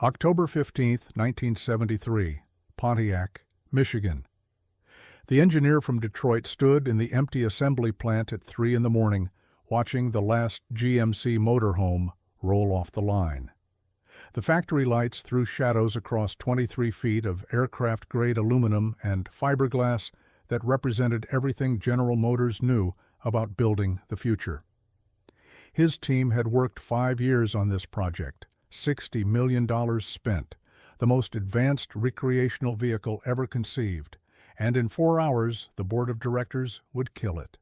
October 15th, 1973, Pontiac, Michigan. The engineer from Detroit stood in the empty assembly plant at 3 in the morning, watching the last GMC MotorHome roll off the line. The factory lights threw shadows across 23 feet of aircraft-grade aluminum and fiberglass that represented everything General Motors knew about building the future. His team had worked 5 years on this project, $60 million spent, the most advanced recreational vehicle ever conceived, and in 4 hours the board of directors would kill it.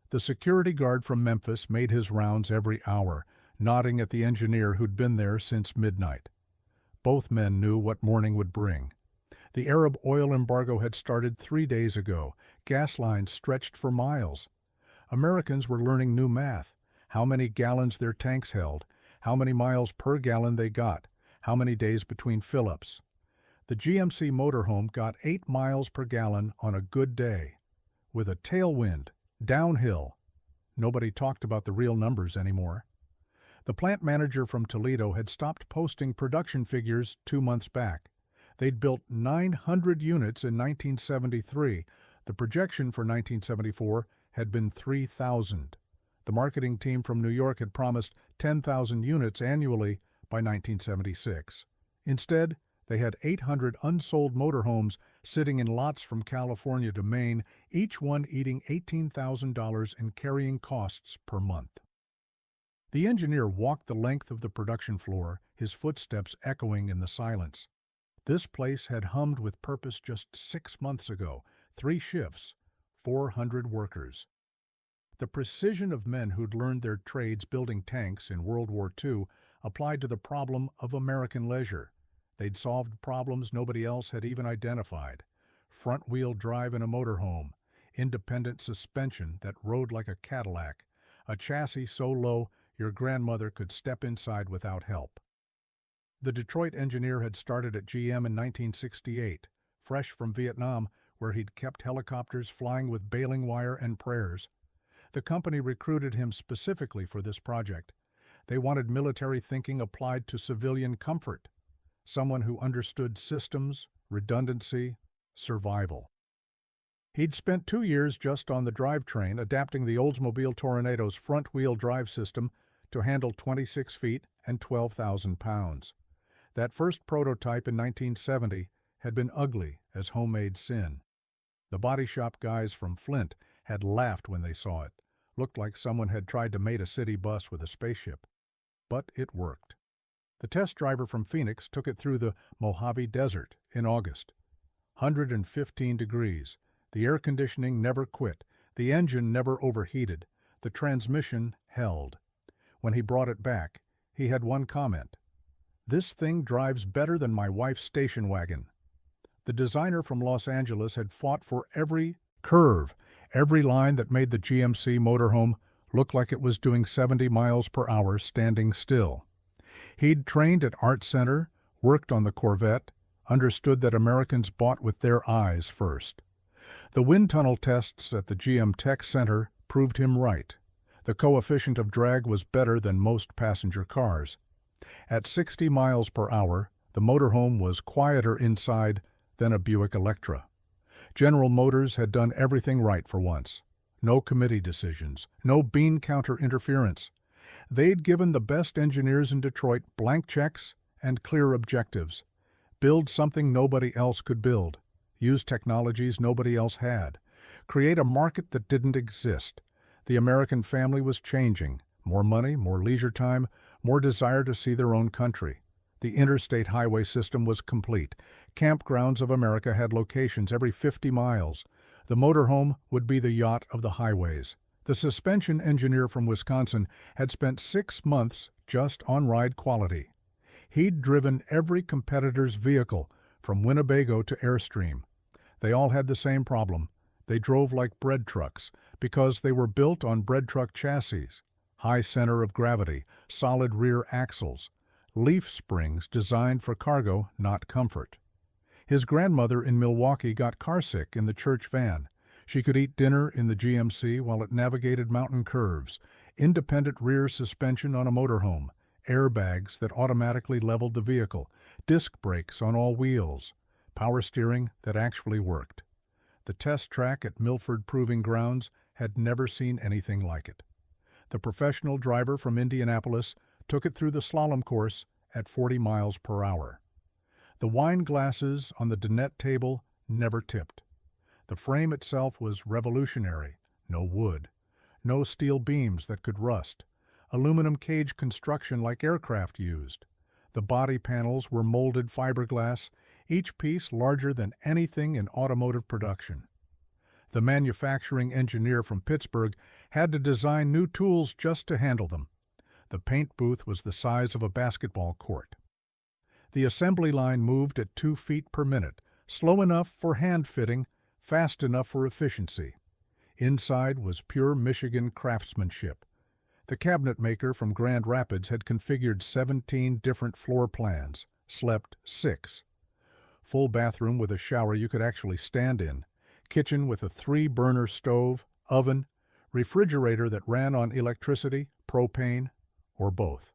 The security guard from Memphis made his rounds every hour, nodding at the engineer who'd been there since midnight. Both men knew what morning would bring. The Arab oil embargo had started 3 days ago. Gas lines stretched for miles. Americans were learning new math, how many gallons their tanks held, how many miles per gallon they got, how many days between fill-ups. The GMC MotorHome got 8 miles per gallon on a good day. With a tailwind, downhill. Nobody talked about the real numbers anymore. The plant manager from Toledo had stopped posting production figures 2 months back. They'd built 900 units in 1973. The projection for 1974 had been 3,000. The marketing team from New York had promised 10,000 units annually by 1976. Instead, they had 800 unsold motorhomes sitting in lots from California to Maine, each one eating $18,000 in carrying costs per month. The engineer walked the length of the production floor, his footsteps echoing in the silence. This place had hummed with purpose just 6 months ago, 3 shifts, 400 workers. The precision of men who'd learned their trades building tanks in World War II applied to the problem of American leisure. They'd solved problems nobody else had even identified. Front-wheel drive in a motorhome, independent suspension that rode like a Cadillac, a chassis so low your grandmother could step inside without help. The Detroit engineer had started at GM in 1968, fresh from Vietnam, where he'd kept helicopters flying with baling wire and prayers. The company recruited him specifically for this project. They wanted military thinking applied to civilian comfort, someone who understood systems, redundancy, survival. He'd spent 2 years just on the drivetrain, adapting the Oldsmobile Tornado's front-wheel drive system to handle 26 feet and 12,000 pounds. That first prototype in 1970 had been ugly as homemade sin. The body shop guys from Flint had laughed when they saw it. Looked like someone had tried to mate a city bus with a spaceship. But it worked. The test driver from Phoenix took it through the Mojave Desert in August. 115 degrees. The air conditioning never quit. The engine never overheated. The transmission held. When he brought it back, he had one comment. "This thing drives better than my wife's station wagon." The designer from Los Angeles had fought for every curve, every line that made the GMC MotorHome look like it was doing 70 miles per hour standing still. He'd trained at Art Center, worked on the Corvette, understood that Americans bought with their eyes first. The wind tunnel tests at the GM Tech Center proved him right. The coefficient of drag was better than most passenger cars. At 60 miles per hour, the motorhome was quieter inside than a Buick Electra. General Motors had done everything right for once. No committee decisions, no bean counter interference. They'd given the best engineers in Detroit blank checks and clear objectives. Build something nobody else could build. Use technologies nobody else had. Create a market that didn't exist. The American family was changing. More money, more leisure time, more desire to see their own country. The interstate highway system was complete. Campgrounds of America had locations every 50 miles. The motorhome would be the yacht of the highways. The suspension engineer from Wisconsin had spent 6 months just on ride quality. He'd driven every competitor's vehicle from Winnebago to Airstream. They all had the same problem. They drove like bread trucks because they were built on bread truck chassis. High center of gravity, solid rear axles, leaf springs designed for cargo, not comfort. His grandmother in Milwaukee got carsick in the church van. She could eat dinner in the GMC while it navigated mountain curves, independent rear suspension on a motorhome, airbags that automatically leveled the vehicle, disc brakes on all wheels, power steering that actually worked. The test track at Milford Proving Grounds had never seen anything like it. The professional driver from Indianapolis took it through the slalom course at 40 miles per hour. The wine glasses on the dinette table never tipped. The frame itself was revolutionary. No wood, no steel beams that could rust, aluminum cage construction like aircraft used. The body panels were molded fiberglass, each piece larger than anything in automotive production. The manufacturing engineer from Pittsburgh had to design new tools just to handle them. The paint booth was the size of a basketball court. The assembly line moved at 2 feet per minute, slow enough for hand fitting, fast enough for efficiency. Inside was pure Michigan craftsmanship. The cabinet maker from Grand Rapids had configured 17 different floor plans, slept 6. Full bathroom with a shower you could actually stand in, kitchen with a 3-burner stove, oven, refrigerator that ran on electricity, propane, or both.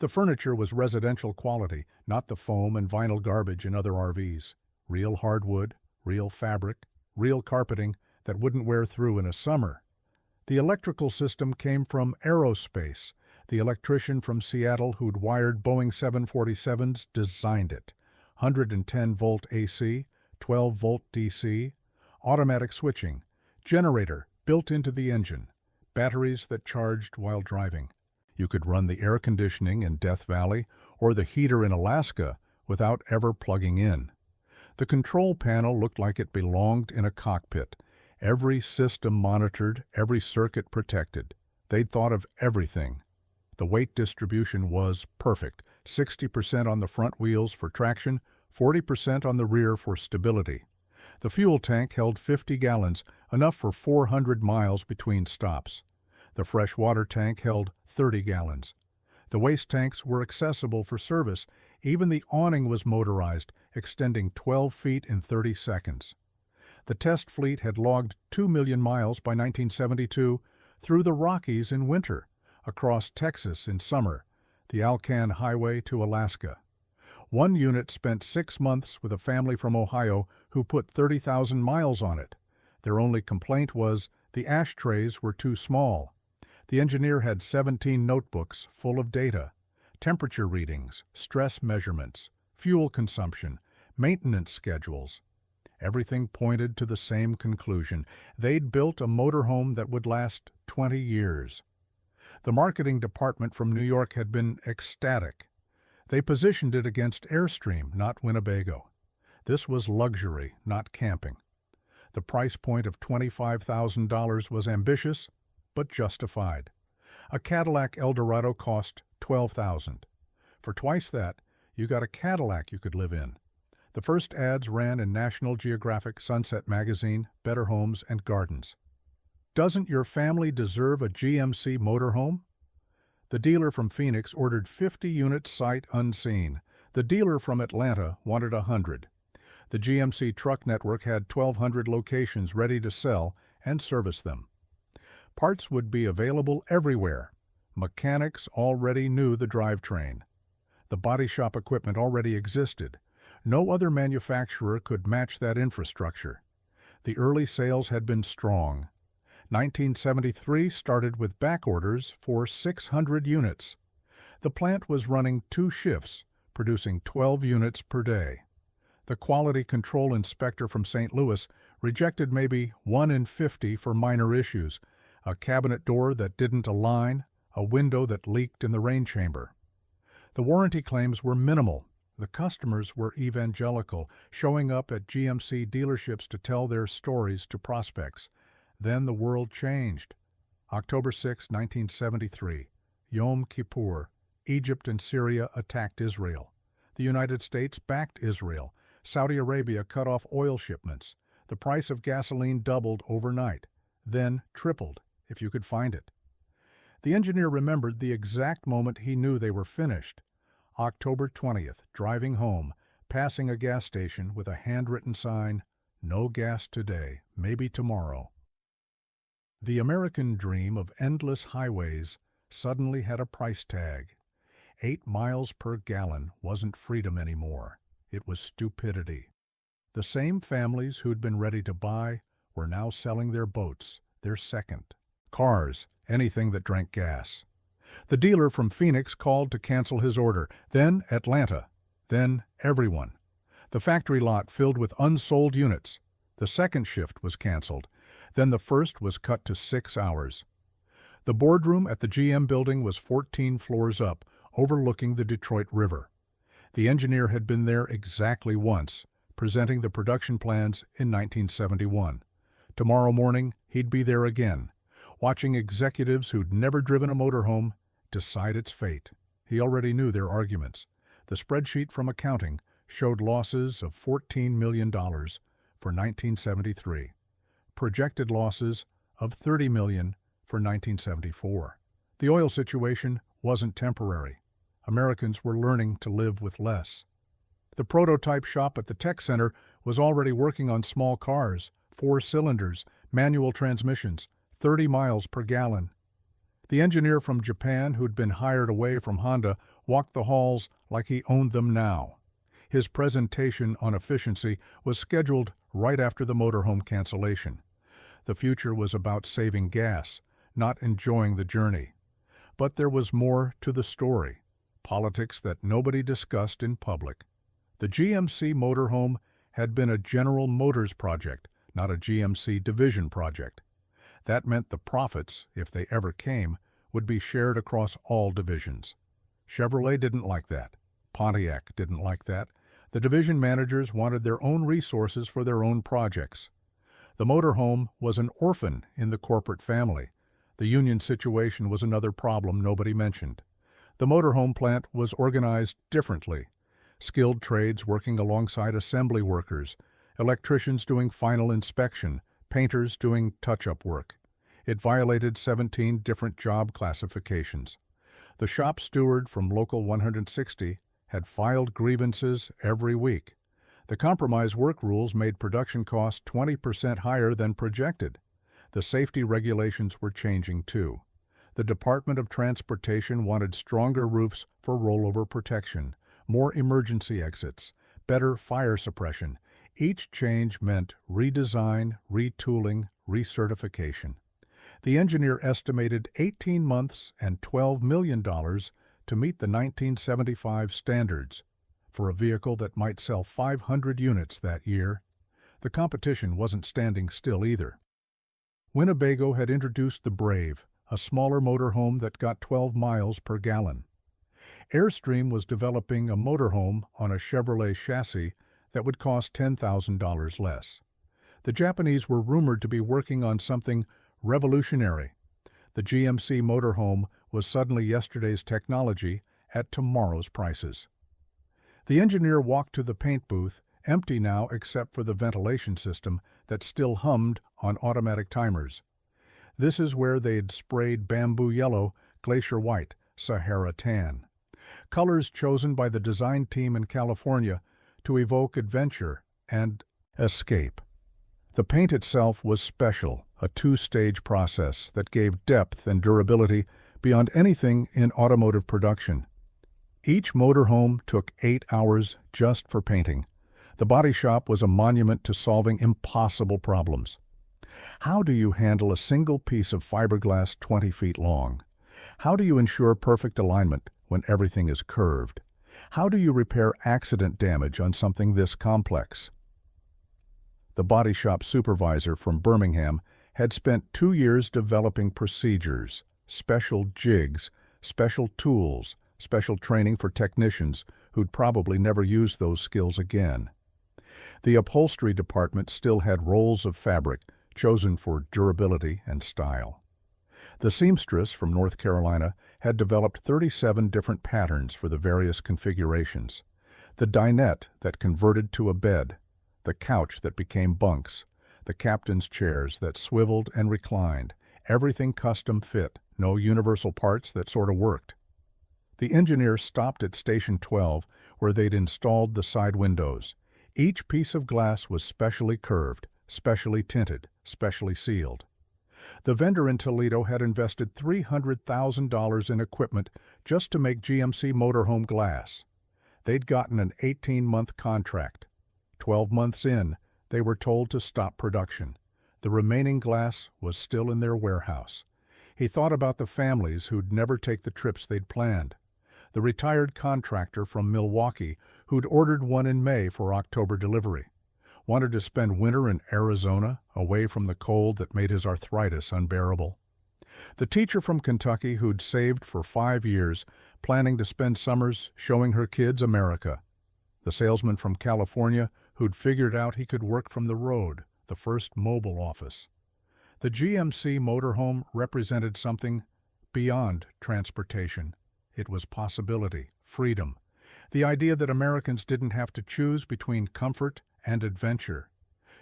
The furniture was residential quality, not the foam and vinyl garbage in other RVs. Real hardwood, real fabric, real carpeting that wouldn't wear through in a summer. The electrical system came from Aerospace. The electrician from Seattle who'd wired Boeing 747s designed it. 110-volt AC, 12-volt DC, automatic switching, generator built into the engine, batteries that charged while driving. You could run the air conditioning in Death Valley or the heater in Alaska without ever plugging in. The control panel looked like it belonged in a cockpit. Every system monitored, every circuit protected. They'd thought of everything. The weight distribution was perfect. 60% on the front wheels for traction, 40% on the rear for stability. The fuel tank held 50 gallons, enough for 400 miles between stops. The fresh water tank held 30 gallons. The waste tanks were accessible for service. Even the awning was motorized, extending 12 feet in 30 seconds. The test fleet had logged 2 million miles by 1972 through the Rockies in winter, across Texas in summer, the Alcan Highway to Alaska. One unit spent 6 months with a family from Ohio who put 30,000 miles on it. Their only complaint was the ashtrays were too small. The engineer had 17 notebooks full of data, temperature readings, stress measurements, fuel consumption, maintenance schedules. Everything pointed to the same conclusion. They'd built a motorhome that would last 20 years. The marketing department from New York had been ecstatic. They positioned it against Airstream, not Winnebago. This was luxury, not camping. The price point of $25,000 was ambitious, but justified. A Cadillac Eldorado cost $12,000. For twice that, you got a Cadillac you could live in. The first ads ran in National Geographic, Sunset Magazine, Better Homes and Gardens. Doesn't your family deserve a GMC MotorHome? The dealer from Phoenix ordered 50 units sight unseen. The dealer from Atlanta wanted 100. The GMC truck network had 1,200 locations ready to sell and service them. Parts would be available everywhere. Mechanics already knew the drivetrain. The body shop equipment already existed. No other manufacturer could match that infrastructure. The early sales had been strong. 1973 started with back orders for 600 units. The plant was running 2 shifts, producing 12 units per day. The quality control inspector from St. Louis rejected maybe 1 in 50 for minor issues, a cabinet door that didn't align, a window that leaked in the rain chamber. The warranty claims were minimal. The customers were evangelical, showing up at GMC dealerships to tell their stories to prospects. Then the world changed. October 6, 1973, Yom Kippur, Egypt and Syria attacked Israel. The United States backed Israel. Saudi Arabia cut off oil shipments. The price of gasoline doubled overnight, then tripled, if you could find it. The engineer remembered the exact moment he knew they were finished. October 20th, driving home, passing a gas station with a handwritten sign, "No gas today, maybe tomorrow." The American dream of endless highways suddenly had a price tag. 8 miles per gallon wasn't freedom anymore. It was stupidity. The same families who'd been ready to buy were now selling their boats, their second, cars, anything that drank gas. The dealer from Phoenix called to cancel his order, then Atlanta, then everyone. The factory lot filled with unsold units. The second shift was canceled, then the first was cut to 6 hours. The boardroom at the GM building was 14 floors up, overlooking the Detroit River. The engineer had been there exactly once, presenting the production plans in 1971. Tomorrow morning, he'd be there again, watching executives who'd never driven a motorhome decide its fate. He already knew their arguments. The spreadsheet from accounting showed losses of $14 million for 1973, projected losses of $30 million for 1974. The oil situation wasn't temporary. Americans were learning to live with less. The prototype shop at the tech center was already working on small cars, 4 cylinders, manual transmissions, 30 miles per gallon. The engineer from Japan who'd been hired away from Honda walked the halls like he owned them now. His presentation on efficiency was scheduled right after the motorhome cancellation. The future was about saving gas, not enjoying the journey. But there was more to the story, politics that nobody discussed in public. The GMC MotorHome had been a General Motors project, not a GMC division project. That meant the profits, if they ever came, would be shared across all divisions. Chevrolet didn't like that. Pontiac didn't like that. The division managers wanted their own resources for their own projects. The motorhome was an orphan in the corporate family. The union situation was another problem nobody mentioned. The motorhome plant was organized differently. Skilled trades working alongside assembly workers, electricians doing final inspection, painters doing touch-up work. It violated 17 different job classifications. The shop steward from Local 160 had filed grievances every week. The compromise work rules made production costs 20% higher than projected. The safety regulations were changing too. The Department of Transportation wanted stronger roofs for rollover protection, more emergency exits, better fire suppression. Each change meant redesign, retooling, recertification. The engineer estimated 18 months and $12 million to meet the 1975 standards for a vehicle that might sell 500 units that year. The competition wasn't standing still either. Winnebago had introduced the Brave, a smaller motorhome that got 12 miles per gallon. Airstream was developing a motorhome on a Chevrolet chassis that would cost $10,000 less. The Japanese were rumored to be working on something revolutionary. The GMC MotorHome was suddenly yesterday's technology at tomorrow's prices. The engineer walked to the paint booth, empty now except for the ventilation system that still hummed on automatic timers. This is where they'd sprayed bamboo yellow, glacier white, Sahara tan. Colors chosen by the design team in California to evoke adventure and escape. The paint itself was special, a 2-stage process that gave depth and durability beyond anything in automotive production. Each motorhome took 8 hours just for painting. The body shop was a monument to solving impossible problems. How do you handle a single piece of fiberglass 20 feet long? How do you ensure perfect alignment when everything is curved? How do you repair accident damage on something this complex? The body shop supervisor from Birmingham had spent 2 years developing procedures, special jigs, special tools, special training for technicians who'd probably never use those skills again. The upholstery department still had rolls of fabric chosen for durability and style. The seamstress from North Carolina had developed 37 different patterns for the various configurations. The dinette that converted to a bed, the couch that became bunks, the captain's chairs that swiveled and reclined, everything custom fit, no universal parts that sort of worked. The engineer stopped at Station 12 where they'd installed the side windows. Each piece of glass was specially curved, specially tinted, specially sealed. The vendor in Toledo had invested $300,000 in equipment just to make GMC MotorHome glass. They'd gotten an 18-month contract. 12 months in, they were told to stop production. The remaining glass was still in their warehouse. He thought about the families who'd never take the trips they'd planned. The retired contractor from Milwaukee who'd ordered one in May for October delivery. Wanted to spend winter in Arizona, away from the cold that made his arthritis unbearable. The teacher from Kentucky who'd saved for 5 years, planning to spend summers showing her kids America. The salesman from California who'd figured out he could work from the road, the first mobile office. The GMC MotorHome represented something beyond transportation. It was possibility, freedom, the idea that Americans didn't have to choose between comfort and adventure.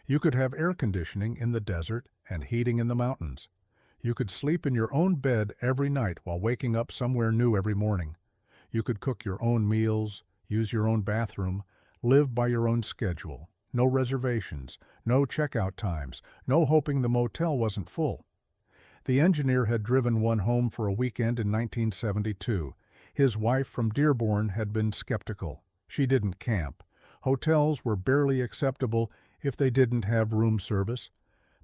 You could have air conditioning in the desert and heating in the mountains. You could sleep in your own bed every night while waking up somewhere new every morning. You could cook your own meals, use your own bathroom, live by your own schedule. No reservations, no checkout times, no hoping the motel wasn't full. The engineer had driven one home for a weekend in 1972. His wife from Dearborn had been skeptical. She didn't camp. Hotels were barely acceptable if they didn't have room service.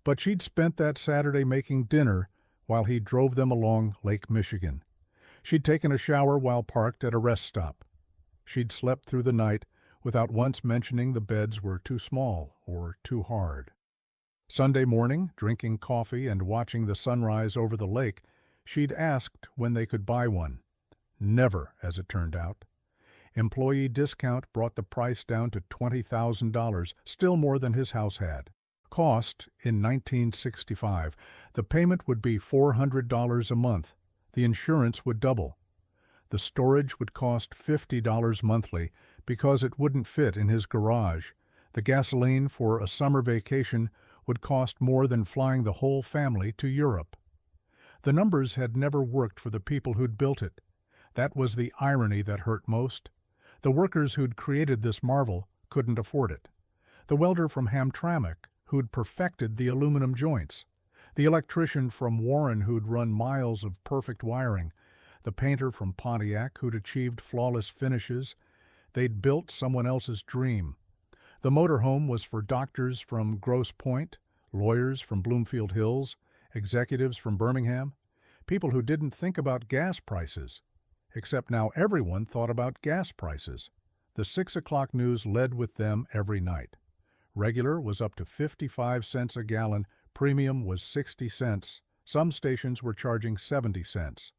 But she'd spent that Saturday making dinner while he drove them along Lake Michigan. She'd taken a shower while parked at a rest stop. She'd slept through the night without once mentioning the beds were too small or too hard. Sunday morning, drinking coffee and watching the sunrise over the lake, she'd asked when they could buy one. Never, as it turned out. Employee discount brought the price down to $20,000, still more than his house had. Cost, in 1965, the payment would be $400 a month. The insurance would double. The storage would cost $50 monthly because it wouldn't fit in his garage. The gasoline for a summer vacation would cost more than flying the whole family to Europe. The numbers had never worked for the people who'd built it. That was the irony that hurt most. The workers who'd created this marvel couldn't afford it. The welder from Hamtramck who'd perfected the aluminum joints. The electrician from Warren who'd run miles of perfect wiring. The painter from Pontiac who'd achieved flawless finishes. They'd built someone else's dream. The motorhome was for doctors from Grosse Pointe, lawyers from Bloomfield Hills, executives from Birmingham, people who didn't think about gas prices. Except now everyone thought about gas prices. The 6 o'clock news led with them every night. Regular was up to 55 cents a gallon, premium was 60 cents. Some stations were charging 70 cents.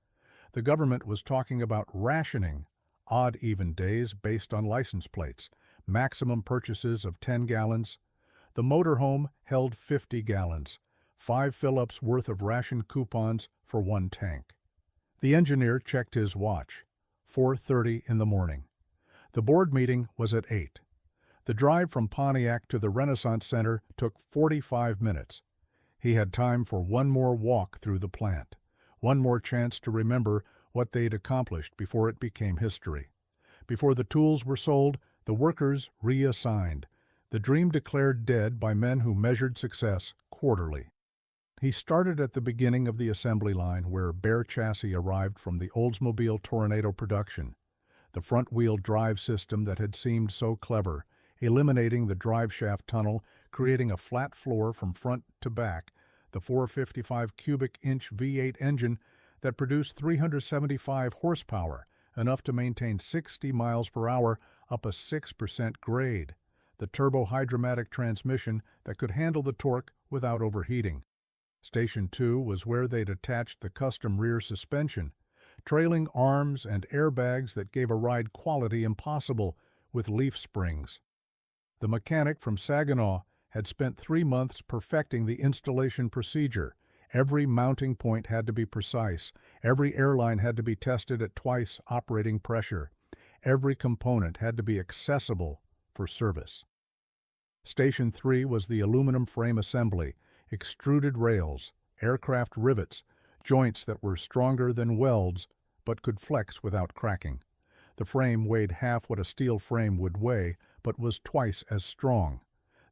The government was talking about rationing, odd-even days based on license plates, maximum purchases of 10 gallons. The motorhome held 50 gallons, 5 fill-ups worth of ration coupons for 1 tank. The engineer checked his watch. 4:30 in the morning. The board meeting was at 8. The drive from Pontiac to the Renaissance Center took 45 minutes. He had time for one more walk through the plant, one more chance to remember what they'd accomplished before it became history. Before the tools were sold, the workers reassigned, the dream declared dead by men who measured success quarterly. He started at the beginning of the assembly line where bare chassis arrived from the Oldsmobile Tornado production. The front-wheel drive system that had seemed so clever, eliminating the driveshaft tunnel, creating a flat floor from front to back, the 455 cubic inch V8 engine that produced 375 horsepower, enough to maintain 60 miles per hour up a 6% grade, the turbo-hydromatic transmission that could handle the torque without overheating. Station 2 was where they'd attached the custom rear suspension, trailing arms and airbags that gave a ride quality impossible with leaf springs. The mechanic from Saginaw had spent 3 months perfecting the installation procedure. Every mounting point had to be precise. Every airline had to be tested at twice operating pressure. Every component had to be accessible for service. Station 3 was the aluminum frame assembly, extruded rails, aircraft rivets, joints that were stronger than welds but could flex without cracking. The frame weighed half what a steel frame would weigh, but was twice as strong.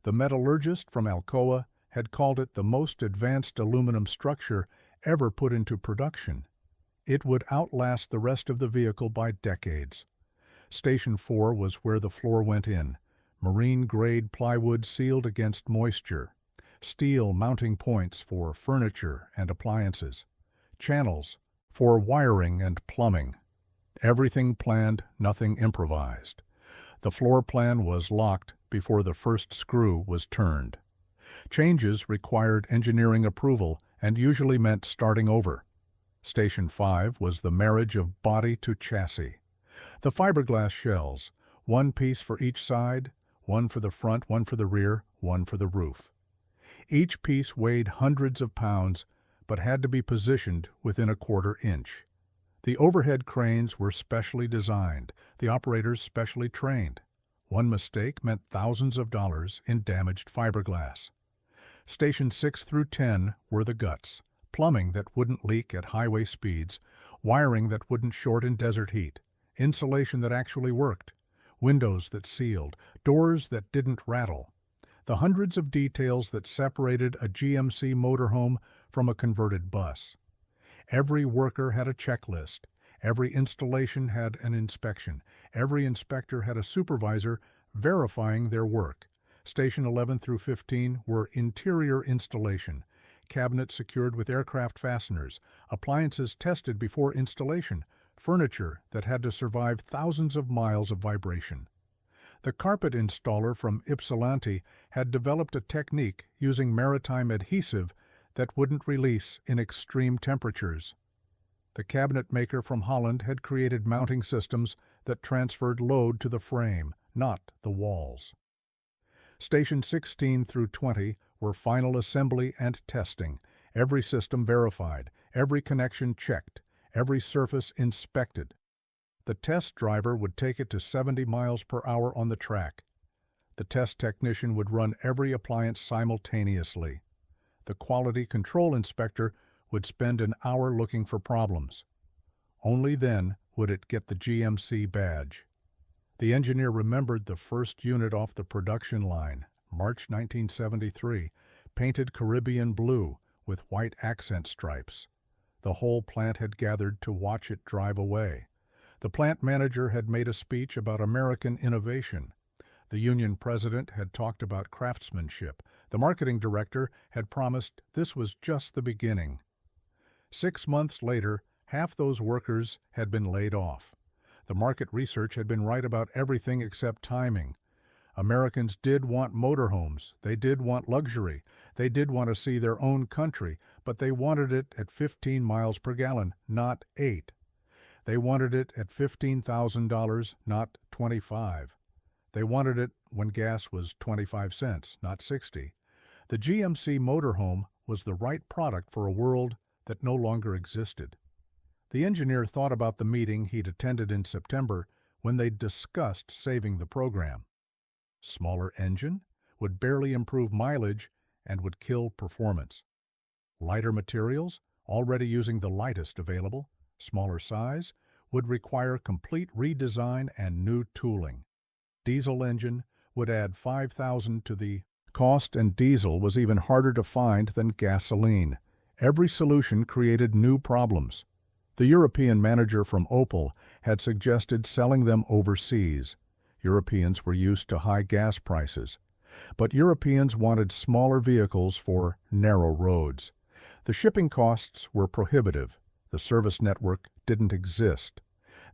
The metallurgist from Alcoa had called it the most advanced aluminum structure ever put into production. It would outlast the rest of the vehicle by decades. Station 4 was where the floor went in. Marine-grade plywood sealed against moisture. Steel mounting points for furniture and appliances. Channels for wiring and plumbing. Everything planned, nothing improvised. The floor plan was locked before the first screw was turned. Changes required engineering approval and usually meant starting over. Station 5 was the marriage of body to chassis. The fiberglass shells, one piece for each side, one for the front, one for the rear, one for the roof. Each piece weighed hundreds of pounds, but had to be positioned within a quarter inch. The overhead cranes were specially designed, the operators specially trained. One mistake meant thousands of dollars in damaged fiberglass. Stations 6 through 10 were the guts. Plumbing that wouldn't leak at highway speeds, wiring that wouldn't short in desert heat, insulation that actually worked, windows that sealed, doors that didn't rattle. The hundreds of details that separated a GMC MotorHome from a converted bus. Every worker had a checklist. Every installation had an inspection. Every inspector had a supervisor verifying their work. Station 11 through 15 were interior installation. Cabinets secured with aircraft fasteners, appliances tested before installation, furniture that had to survive thousands of miles of vibration. The carpet installer from Ypsilanti had developed a technique using maritime adhesive that wouldn't release in extreme temperatures. The cabinet maker from Holland had created mounting systems that transferred load to the frame, not the walls. Stations 16 through 20 were final assembly and testing, every system verified, every connection checked, every surface inspected. The test driver would take it to 70 miles per hour on the track. The test technician would run every appliance simultaneously. The quality control inspector would spend an hour looking for problems. Only then would it get the GMC badge. The engineer remembered the first unit off the production line, March 1973, painted Caribbean blue with white accent stripes. The whole plant had gathered to watch it drive away. The plant manager had made a speech about American innovation. The union president had talked about craftsmanship. The marketing director had promised this was just the beginning. 6 months later, half those workers had been laid off. The market research had been right about everything except timing. Americans did want motorhomes. They did want luxury. They did want to see their own country, but they wanted it at 15 miles per gallon, not 8. They wanted it at $15,000, not 25. They wanted it when gas was 25 cents, not 60. The GMC MotorHome was the right product for a world that no longer existed. The engineer thought about the meeting he'd attended in September when they discussed saving the program. Smaller engine would barely improve mileage and would kill performance. Lighter materials, already using the lightest available, smaller size, would require complete redesign and new tooling. Diesel engine would add $5,000 to the cost, and diesel was even harder to find than gasoline. Every solution created new problems. The European manager from Opel had suggested selling them overseas. Europeans were used to high gas prices. But Europeans wanted smaller vehicles for narrow roads. The shipping costs were prohibitive. The service network didn't exist.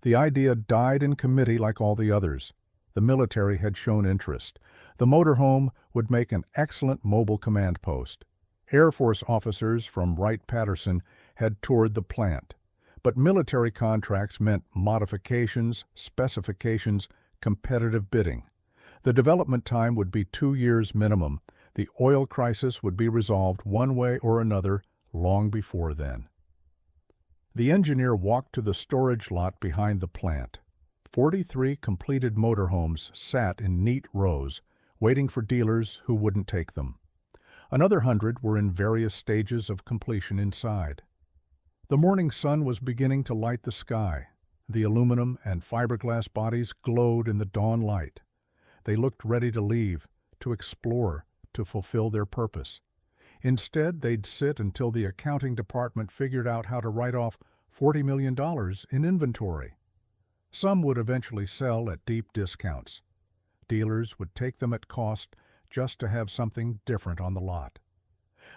The idea died in committee like all the others. The military had shown interest. The motorhome would make an excellent mobile command post. Air Force officers from Wright-Patterson had toured the plant. But military contracts meant modifications, specifications, competitive bidding. The development time would be 2 years minimum. The oil crisis would be resolved one way or another long before then. The engineer walked to the storage lot behind the plant. 43 completed motorhomes sat in neat rows, waiting for dealers who wouldn't take them. Another 100 were in various stages of completion inside. The morning sun was beginning to light the sky. The aluminum and fiberglass bodies glowed in the dawn light. They looked ready to leave, to explore, to fulfill their purpose. Instead, they'd sit until the accounting department figured out how to write off $40 million in inventory. Some would eventually sell at deep discounts. Dealers would take them at cost just to have something different on the lot.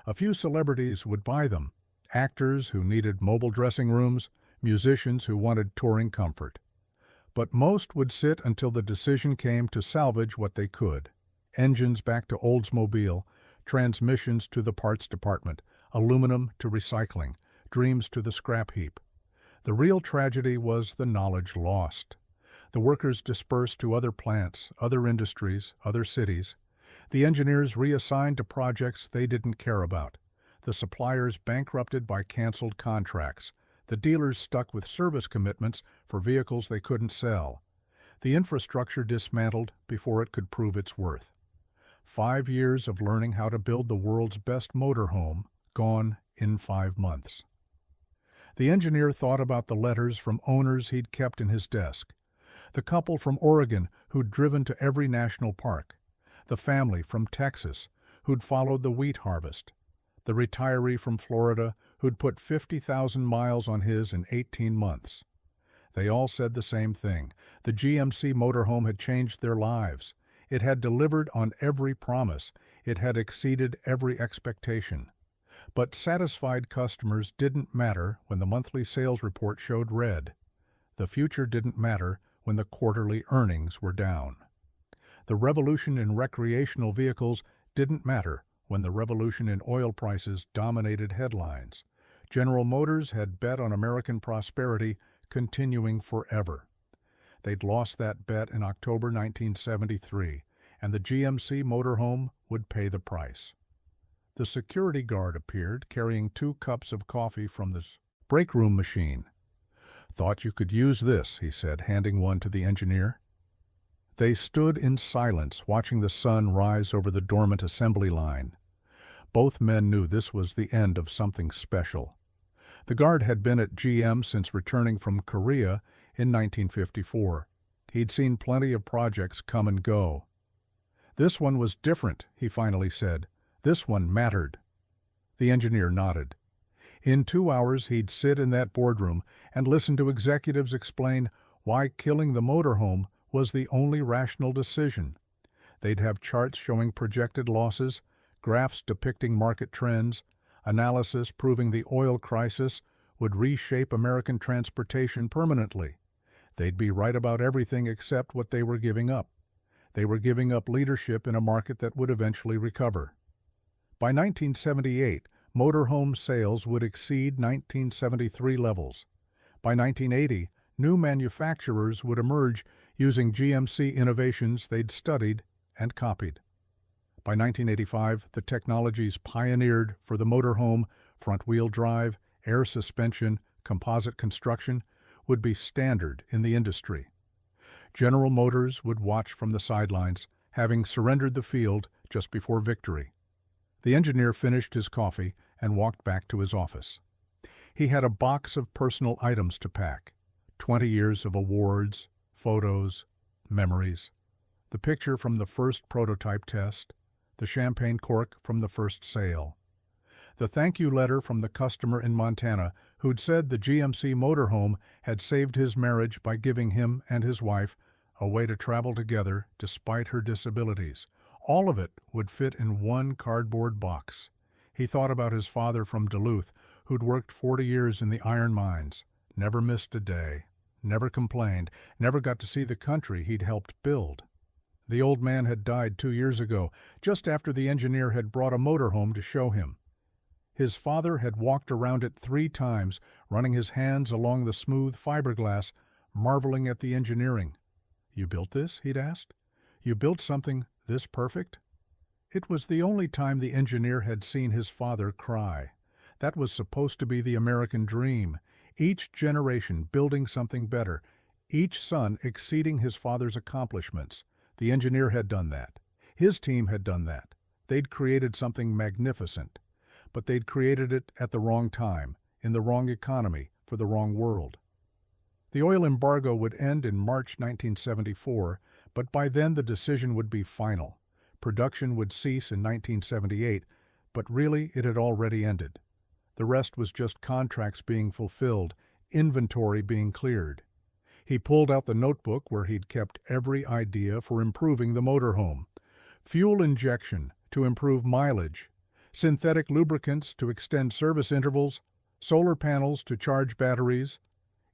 A few celebrities would buy them, actors who needed mobile dressing rooms, musicians who wanted touring comfort. But most would sit until the decision came to salvage what they could. Engines back to Oldsmobile, transmissions to the parts department, aluminum to recycling, dreams to the scrap heap. The real tragedy was the knowledge lost. The workers dispersed to other plants, other industries, other cities. The engineers reassigned to projects they didn't care about. The suppliers bankrupted by canceled contracts. The dealers stuck with service commitments for vehicles they couldn't sell. The infrastructure dismantled before it could prove its worth. 5 years of learning how to build the world's best motorhome, gone in 5 months. The engineer thought about the letters from owners he'd kept in his desk. The couple from Oregon who'd driven to every national park. The family from Texas who'd followed the wheat harvest. The retiree from Florida who'd put 50,000 miles on his in 18 months. They all said the same thing. The GMC MotorHome had changed their lives. It had delivered on every promise. It had exceeded every expectation. But satisfied customers didn't matter when the monthly sales report showed red. The future didn't matter when the quarterly earnings were down. The revolution in recreational vehicles didn't matter when the revolution in oil prices dominated headlines. General Motors had bet on American prosperity continuing forever. They'd lost that bet in October 1973, and the GMC MotorHome would pay the price. The security guard appeared, carrying 2 cups of coffee from the break room machine. "Thought you could use this," he said, handing one to the engineer. They stood in silence, watching the sun rise over the dormant assembly line. Both men knew this was the end of something special. The guard had been at GM since returning from Korea in 1954. He'd seen plenty of projects come and go. "This one was different," he finally said. "This one mattered." The engineer nodded. In 2 hours he'd sit in that boardroom and listen to executives explain why killing the motorhome was the only rational decision. They'd have charts showing projected losses, graphs depicting market trends, analysis proving the oil crisis would reshape American transportation permanently. They'd be right about everything except what they were giving up. They were giving up leadership in a market that would eventually recover. By 1978, motorhome sales would exceed 1973 levels. By 1980, new manufacturers would emerge using GMC innovations they'd studied and copied. By 1985, the technologies pioneered for the motorhome, front-wheel drive, air suspension, composite construction, would be standard in the industry. General Motors would watch from the sidelines, having surrendered the field just before victory. The engineer finished his coffee and walked back to his office. He had a box of personal items to pack, 20 years of awards, photos, memories, the picture from the first prototype test, the champagne cork from the first sale, the thank you letter from the customer in Montana who'd said the GMC motorhome had saved his marriage by giving him and his wife a way to travel together despite her disabilities. All of it would fit in one cardboard box. He thought about his father from Duluth, who'd worked 40 years in the iron mines, never missed a day, never complained, never got to see the country he'd helped build. The old man had died 2 years ago, just after the engineer had brought a motorhome to show him. His father had walked around it 3 times, running his hands along the smooth fiberglass, marveling at the engineering. "You built this?" he'd asked. "You built something this perfect?" It was the only time the engineer had seen his father cry. That was supposed to be the American dream, each generation building something better, each son exceeding his father's accomplishments. The engineer had done that. His team had done that. They'd created something magnificent. But they'd created it at the wrong time, in the wrong economy, for the wrong world. The oil embargo would end in March 1974, but by then the decision would be final. Production would cease in 1978. But really, it had already ended. The rest was just contracts being fulfilled, inventory being cleared. He pulled out the notebook where he'd kept every idea for improving the motorhome. Fuel injection to improve mileage, synthetic lubricants to extend service intervals, solar panels to charge batteries,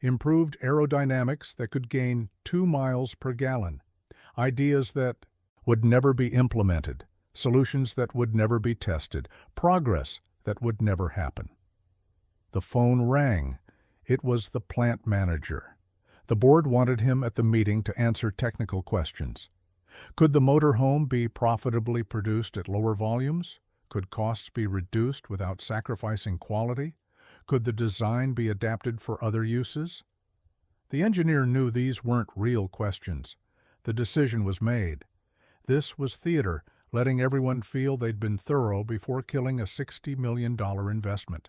improved aerodynamics that could gain 2 miles per gallon, ideas that would never be implemented, solutions that would never be tested, progress that would never happen. The phone rang. It was the plant manager. The board wanted him at the meeting to answer technical questions. Could the motorhome be profitably produced at lower volumes? Could costs be reduced without sacrificing quality? Could the design be adapted for other uses? The engineer knew these weren't real questions. The decision was made. This was theater, letting everyone feel they'd been thorough before killing a $60 million investment.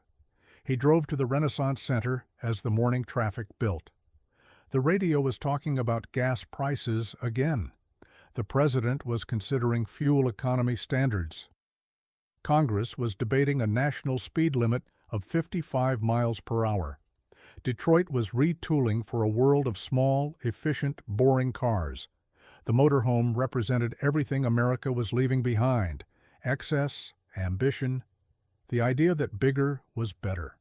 He drove to the Renaissance Center as the morning traffic built. The radio was talking about gas prices again. The president was considering fuel economy standards. Congress was debating a national speed limit of 55 miles per hour. Detroit was retooling for a world of small, efficient, boring cars. The motorhome represented everything America was leaving behind: excess, ambition, the idea that bigger was better.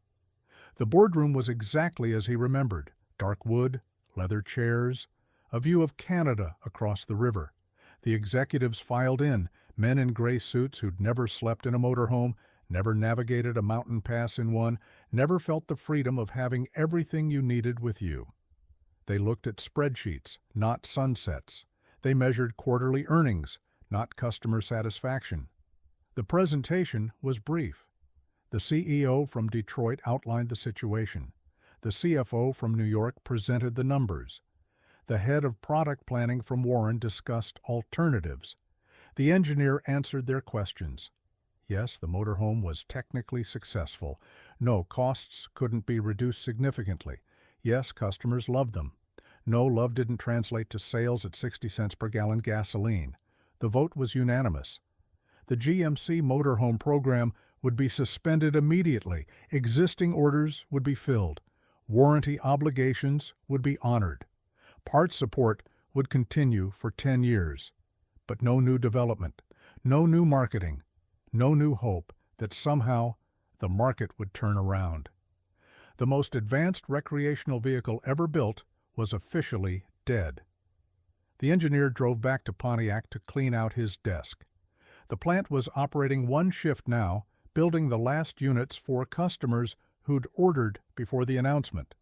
The boardroom was exactly as he remembered: dark wood, leather chairs, a view of Canada across the river. The executives filed in, men in gray suits who'd never slept in a motorhome, never navigated a mountain pass in one, never felt the freedom of having everything you needed with you. They looked at spreadsheets, not sunsets. They measured quarterly earnings, not customer satisfaction. The presentation was brief. The CEO from Detroit outlined the situation. The CFO from New York presented the numbers. The head of product planning from Warren discussed alternatives. The engineer answered their questions. Yes, the motorhome was technically successful. No, costs couldn't be reduced significantly. Yes, customers loved them. No, love didn't translate to sales at 60 cents per gallon gasoline. The vote was unanimous. The GMC MotorHome program would be suspended immediately. Existing orders would be filled. Warranty obligations would be honored. Parts support would continue for 10 years. But no new development, no new marketing, no new hope that somehow the market would turn around. The most advanced recreational vehicle ever built was officially dead. The engineer drove back to Pontiac to clean out his desk. The plant was operating one shift now, building the last units for customers who'd ordered before the announcement.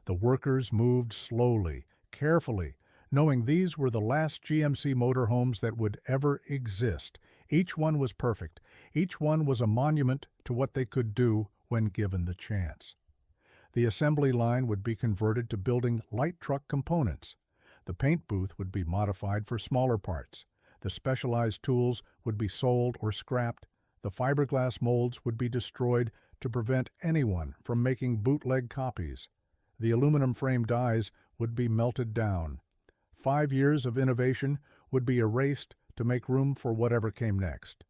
The workers moved slowly, carefully, knowing these were the last GMC motorhomes that would ever exist. Each one was perfect. Each one was a monument to what they could do when given the chance. The assembly line would be converted to building light truck components. The paint booth would be modified for smaller parts. The specialized tools would be sold or scrapped. The fiberglass molds would be destroyed to prevent anyone from making bootleg copies. The aluminum frame dies would be melted down. 5 years of innovation would be erased to make room for whatever came next.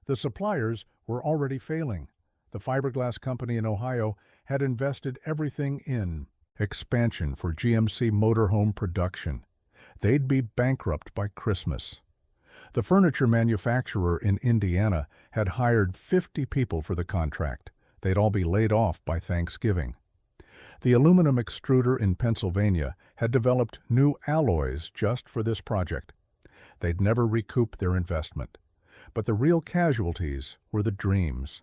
The suppliers were already failing. The fiberglass company in Ohio had invested everything in expansion for GMC motorhome production. They'd be bankrupt by Christmas. The furniture manufacturer in Indiana had hired 50 people for the contract. They'd all be laid off by Thanksgiving. The aluminum extruder in Pennsylvania had developed new alloys just for this project. They'd never recoup their investment. But the real casualties were the dreams.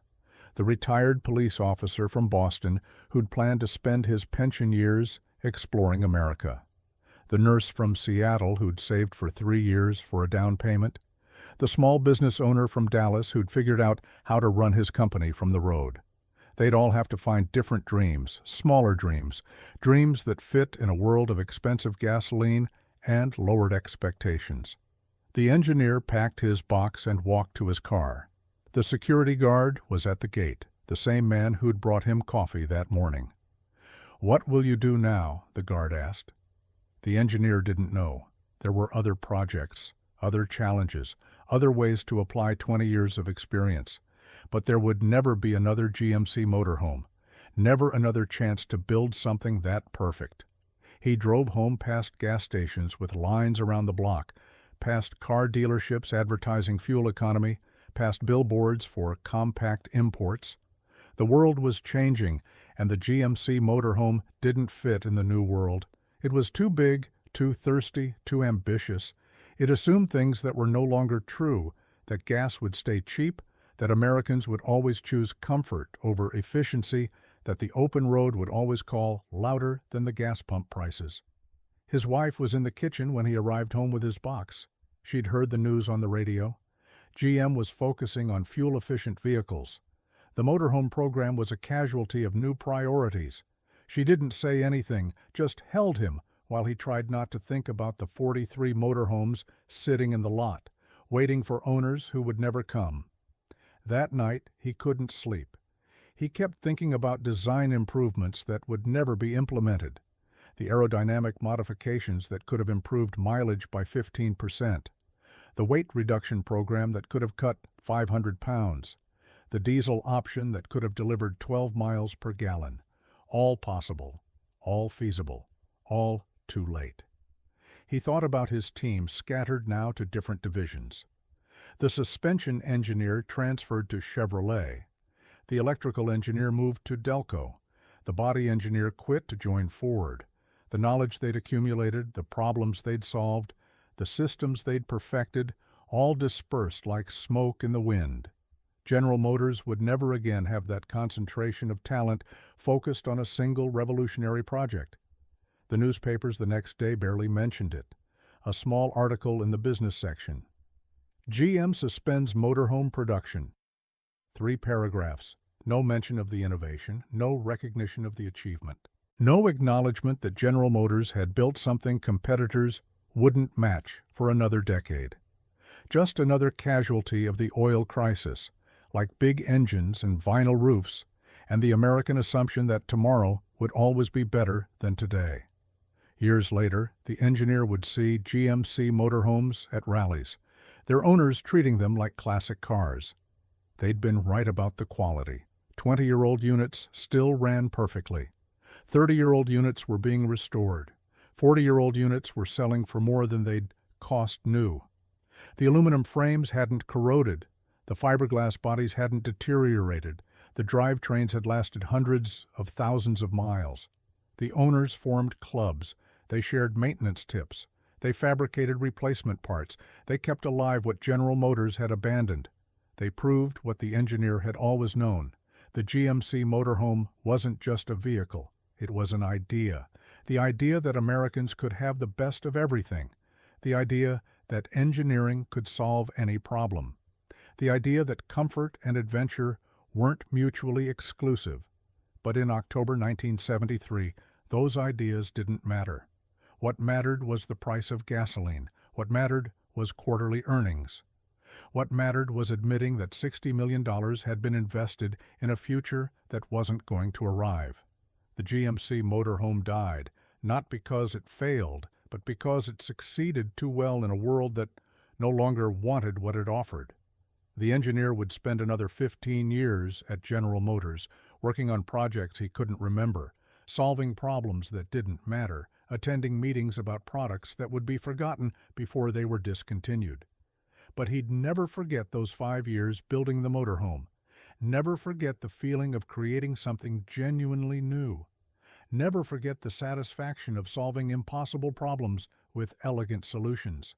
The retired police officer from Boston who'd planned to spend his pension years exploring America. The nurse from Seattle who'd saved for 3 years for a down payment. The small business owner from Dallas who'd figured out how to run his company from the road. They'd all have to find different dreams, smaller dreams, dreams that fit in a world of expensive gasoline and lowered expectations. The engineer packed his box and walked to his car. The security guard was at the gate, the same man who'd brought him coffee that morning. "What will you do now?" the guard asked. The engineer didn't know. There were other projects, other challenges, other ways to apply 20 years of experience. But there would never be another GMC motorhome, never another chance to build something that perfect. He drove home past gas stations with lines around the block, past car dealerships advertising fuel economy, past billboards for compact imports. The world was changing, and the GMC motorhome didn't fit in the new world. It was too big, too thirsty, too ambitious. It assumed things that were no longer true, that gas would stay cheap, that Americans would always choose comfort over efficiency, that the open road would always call louder than the gas pump prices. His wife was in the kitchen when he arrived home with his box. She'd heard the news on the radio. GM was focusing on fuel-efficient vehicles. The motorhome program was a casualty of new priorities. She didn't say anything, just held him while he tried not to think about the 43 motorhomes sitting in the lot, waiting for owners who would never come. That night, he couldn't sleep. He kept thinking about design improvements that would never be implemented, the aerodynamic modifications that could have improved mileage by 15%, the weight reduction program that could have cut 500 pounds, the diesel option that could have delivered 12 miles per gallon. All possible, all feasible, all too late. He thought about his team scattered now to different divisions. The suspension engineer transferred to Chevrolet. The electrical engineer moved to Delco. The body engineer quit to join Ford. The knowledge they'd accumulated, the problems they'd solved, the systems they'd perfected, all dispersed like smoke in the wind. General Motors would never again have that concentration of talent focused on a single revolutionary project. The newspapers the next day barely mentioned it. A small article in the business section. GM suspends motorhome production. 3 paragraphs. No mention of the innovation, no recognition of the achievement. No acknowledgement that General Motors had built something competitors wouldn't match for another decade. Just another casualty of the oil crisis, like big engines and vinyl roofs, and the American assumption that tomorrow would always be better than today. Years later, the engineer would see GMC motorhomes at rallies, their owners treating them like classic cars. They'd been right about the quality. 20-year-old units still ran perfectly. 30-year-old units were being restored. 40-year-old units were selling for more than they'd cost new. The aluminum frames hadn't corroded. The fiberglass bodies hadn't deteriorated. The drivetrains had lasted hundreds of thousands of miles. The owners formed clubs. They shared maintenance tips. They fabricated replacement parts. They kept alive what General Motors had abandoned. They proved what the engineer had always known. The GMC motorhome wasn't just a vehicle. It was an idea. The idea that Americans could have the best of everything. The idea that engineering could solve any problem. The idea that comfort and adventure weren't mutually exclusive. But in October 1973, those ideas didn't matter. What mattered was the price of gasoline. What mattered was quarterly earnings. What mattered was admitting that $60 million had been invested in a future that wasn't going to arrive. The GMC motorhome died, not because it failed, but because it succeeded too well in a world that no longer wanted what it offered. The engineer would spend another 15 years at General Motors, working on projects he couldn't remember, solving problems that didn't matter, attending meetings about products that would be forgotten before they were discontinued. But he'd never forget those 5 years building the motorhome, never forget the feeling of creating something genuinely new, never forget the satisfaction of solving impossible problems with elegant solutions.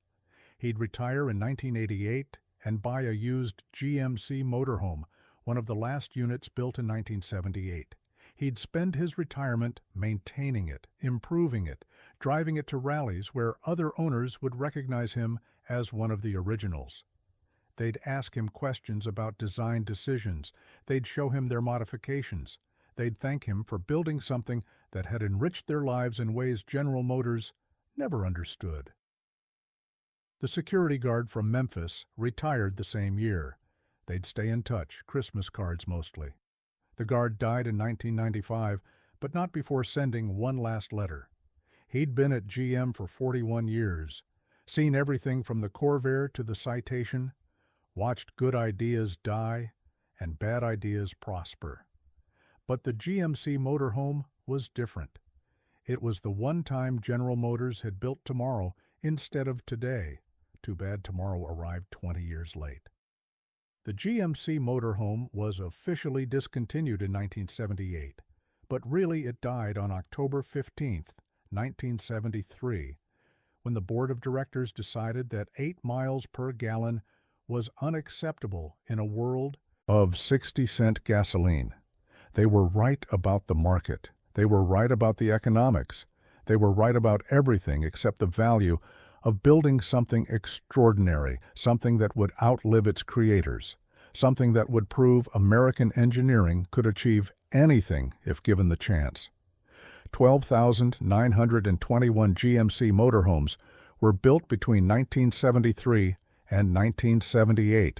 He'd retire in 1988 and buy a used GMC motorhome, one of the last units built in 1978. He'd spend his retirement maintaining it, improving it, driving it to rallies where other owners would recognize him as one of the originals. They'd ask him questions about design decisions. They'd show him their modifications. They'd thank him for building something that had enriched their lives in ways General Motors never understood. The security guard from Memphis retired the same year. They'd stay in touch, Christmas cards mostly. The guard died in 1995, but not before sending one last letter. He'd been at GM for 41 years, seen everything from the Corvair to the Citation, watched good ideas die, and bad ideas prosper. But the GMC MotorHome was different. It was the one time General Motors had built tomorrow instead of today. Too bad tomorrow arrived 20 years late. The GMC MotorHome was officially discontinued in 1978, but really it died on October 15, 1973, when the board of directors decided that 8 miles per gallon was unacceptable in a world of 60-cent gasoline. They were right about the market. They were right about the economics. They were right about everything except the value of building something extraordinary, something that would outlive its creators, something that would prove American engineering could achieve anything if given the chance. 12,921 GMC motorhomes were built between 1973 and 1978.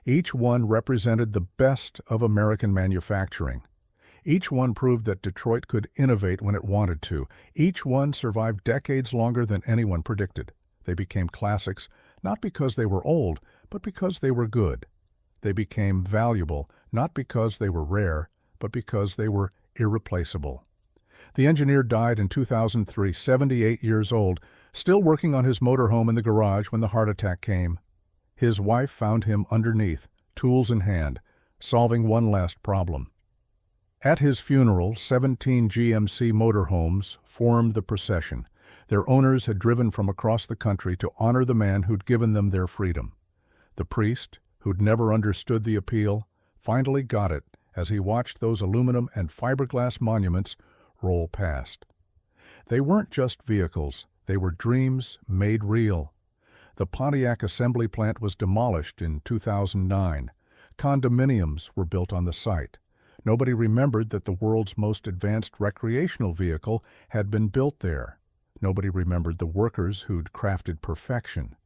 Each one represented the best of American manufacturing. Each one proved that Detroit could innovate when it wanted to. Each one survived decades longer than anyone predicted. They became classics not because they were old, but because they were good. They became valuable not because they were rare, but because they were irreplaceable. The engineer died in 2003, 78 years old, still working on his motorhome in the garage when the heart attack came. His wife found him underneath, tools in hand, solving one last problem. At his funeral, 17 GMC motorhomes formed the procession. Their owners had driven from across the country to honor the man who'd given them their freedom. The priest, who'd never understood the appeal, finally got it as he watched those aluminum and fiberglass monuments roll past. They weren't just vehicles, they were dreams made real. The Pontiac assembly plant was demolished in 2009. Condominiums were built on the site. Nobody remembered that the world's most advanced recreational vehicle had been built there. Nobody remembered the workers who'd crafted perfection.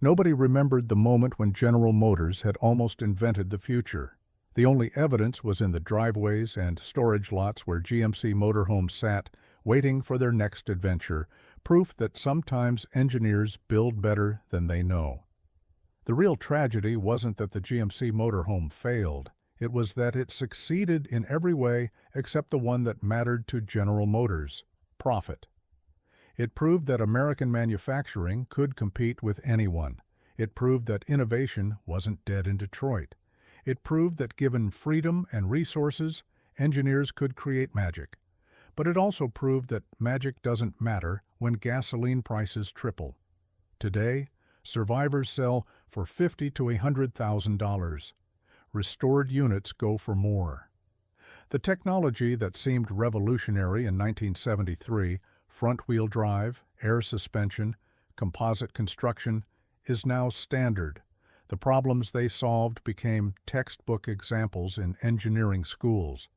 Nobody remembered the moment when General Motors had almost invented the future. The only evidence was in the driveways and storage lots where GMC motorhomes sat, waiting for their next adventure, proof that sometimes engineers build better than they know. The real tragedy wasn't that the GMC motorhome failed. It was that it succeeded in every way except the one that mattered to General Motors: profit. It proved that American manufacturing could compete with anyone. It proved that innovation wasn't dead in Detroit. It proved that given freedom and resources, engineers could create magic. But it also proved that magic doesn't matter when gasoline prices triple. Today, survivors sell for $50,000 to $100,000. Restored units go for more. The technology that seemed revolutionary in 1973, front-wheel drive, air suspension, composite construction, is now standard. The problems they solved became textbook examples in engineering schools.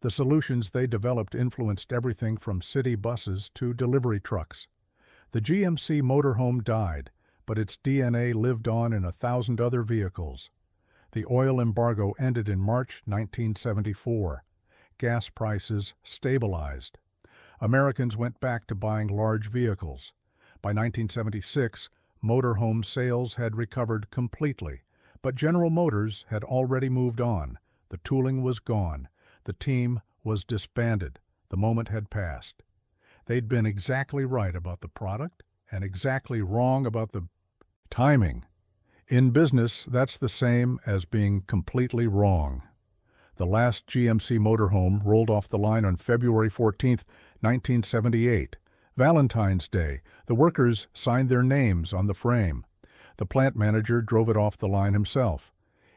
The solutions they developed influenced everything from city buses to delivery trucks. The GMC motorhome died, but its DNA lived on in 1,000 other vehicles. The oil embargo ended in March 1974. Gas prices stabilized. Americans went back to buying large vehicles. By 1976, motorhome sales had recovered completely, but General Motors had already moved on. The tooling was gone. The team was disbanded. The moment had passed. They'd been exactly right about the product and exactly wrong about the timing. In business, that's the same as being completely wrong. The last GMC motorhome rolled off the line on February 14, 1978. Valentine's Day, the workers signed their names on the frame. The plant manager drove it off the line himself.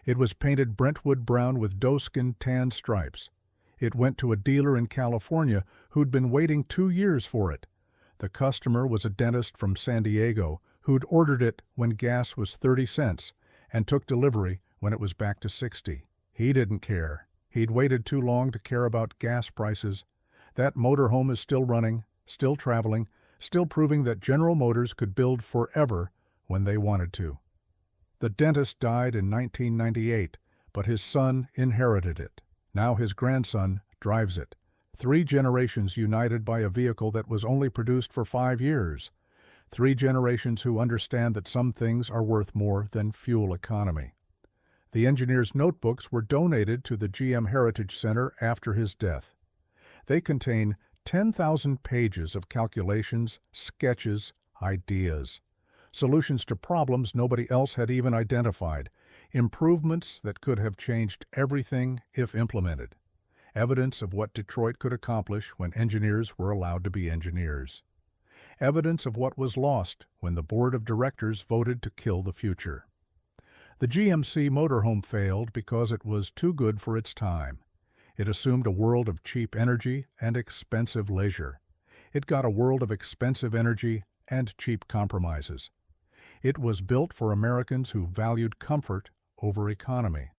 It was painted Brentwood brown with doeskin tan stripes. It went to a dealer in California who'd been waiting 2 years for it. The customer was a dentist from San Diego who'd ordered it when gas was 30 cents and took delivery when it was back to 60. He didn't care. He'd waited too long to care about gas prices. That motorhome is still running, still traveling, still proving that General Motors could build forever when they wanted to. The dentist died in 1998, but his son inherited it. Now his grandson drives it. 3 generations united by a vehicle that was only produced for 5 years. 3 generations who understand that some things are worth more than fuel economy. The engineer's notebooks were donated to the GM Heritage Center after his death. They contain 10,000 pages of calculations, sketches, ideas, solutions to problems nobody else had even identified, improvements that could have changed everything if implemented, evidence of what Detroit could accomplish when engineers were allowed to be engineers, evidence of what was lost when the board of directors voted to kill the future. The GMC MotorHome failed because it was too good for its time. It assumed a world of cheap energy and expensive leisure. It got a world of expensive energy and cheap compromises. It was built for Americans who valued comfort over economy.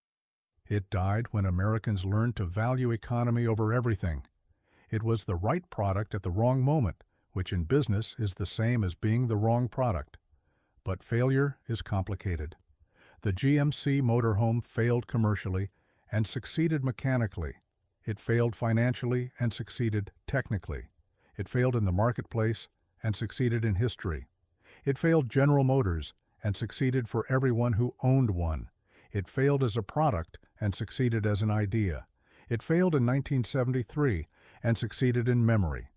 It died when Americans learned to value economy over everything. It was the right product at the wrong moment, which in business is the same as being the wrong product. But failure is complicated. The GMC MotorHome failed commercially and succeeded mechanically. It failed financially and succeeded technically. It failed in the marketplace and succeeded in history. It failed General Motors and succeeded for everyone who owned one. It failed as a product and succeeded as an idea. It failed in 1973 and succeeded in memory.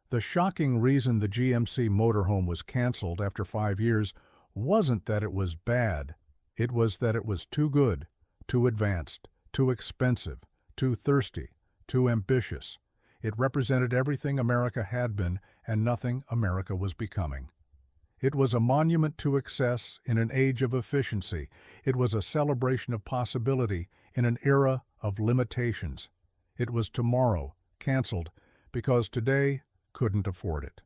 The shocking reason the GMC MotorHome was canceled after 5 years wasn't that it was bad. It was that it was too good, too advanced, too expensive, too thirsty, too ambitious. It represented everything America had been and nothing America was becoming. It was a monument to excess in an age of efficiency. It was a celebration of possibility in an era of limitations. It was tomorrow, canceled, because today couldn't afford it.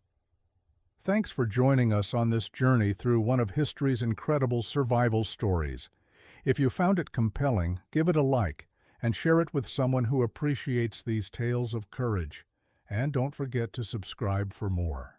Thanks for joining us on this journey through one of history's incredible survival stories. If you found it compelling, give it a like and share it with someone who appreciates these tales of courage. And don't forget to subscribe for more.